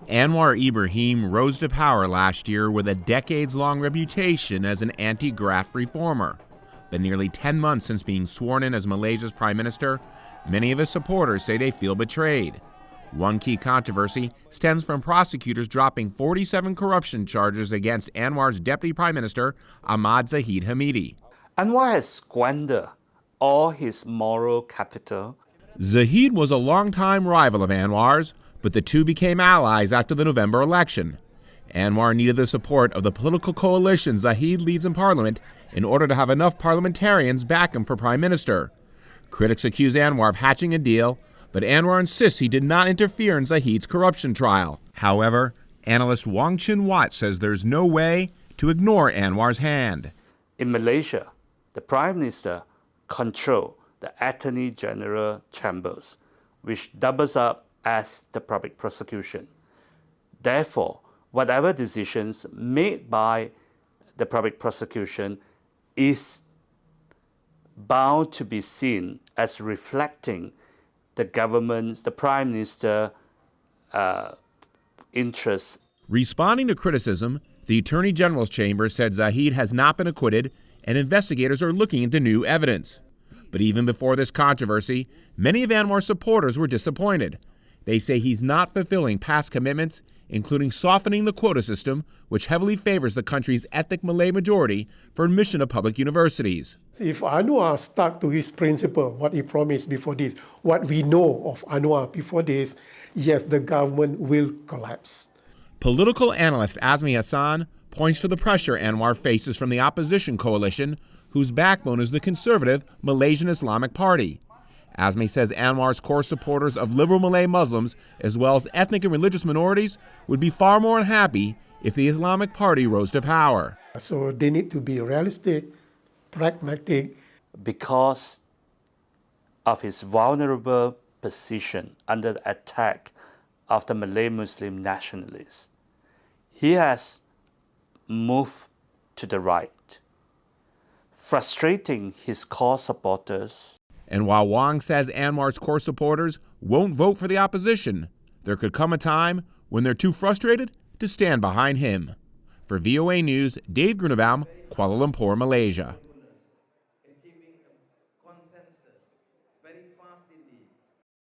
Anwar Ibrahim rose to power last year with a decades-long reputation as an anti-graft reformer. But nearly 10 months since being sworn in as Malaysia's prime minister, many of his supporters say they feel betrayed. One key controversy stems from prosecutors dropping 47 corruption charges against Anwar's deputy prime minister, Ahmad Zahid Hamidi. Anwar has squandered all his moral capital. Zahid was a longtime rival of Anwar's, but the two became allies after the November election. Anwar needed the support of the political coalition Zahid leads in parliament in order to have enough parliamentarians back him for prime minister. Critics accuse Anwar of hatching a deal, but Anwar insists he did not interfere in Zahid's corruption trial. However, analyst Wong Chin Wat says there's no way to ignore Anwar's hand. In Malaysia, the prime minister controls the attorney general chambers, which doubles up as the public prosecution. Therefore, whatever decisions made by the public prosecution is bound to be seen as reflecting the government's, the prime minister's interests. Responding to criticism, the Attorney General's chamber said Zahid has not been acquitted and investigators are looking into new evidence. But even before this controversy, many of Anwar's supporters were disappointed. They say he's not fulfilling past commitments, including softening the quota system, which heavily favors the country's ethnic Malay majority for admission to public universities. If Anwar stuck to his principle, what he promised before this, what we know of Anwar before this, yes, the government will collapse. Political analyst Azmi Hassan points to the pressure Anwar faces from the opposition coalition, whose backbone is the conservative Malaysian Islamic Party. Azmi says Anwar's core supporters of liberal Malay Muslims, as well as ethnic and religious minorities, would be far more unhappy if the Islamic Party rose to power. So they need to be realistic, pragmatic. Because of his vulnerable position under the attack of the Malay Muslim nationalists, he has moved to the right, frustrating his core supporters. And while Wong says Anwar's core supporters won't vote for the opposition, there could come a time when they're too frustrated to stand behind him. For VOA News, Grunebaum, Kuala Lumpur, Malaysia.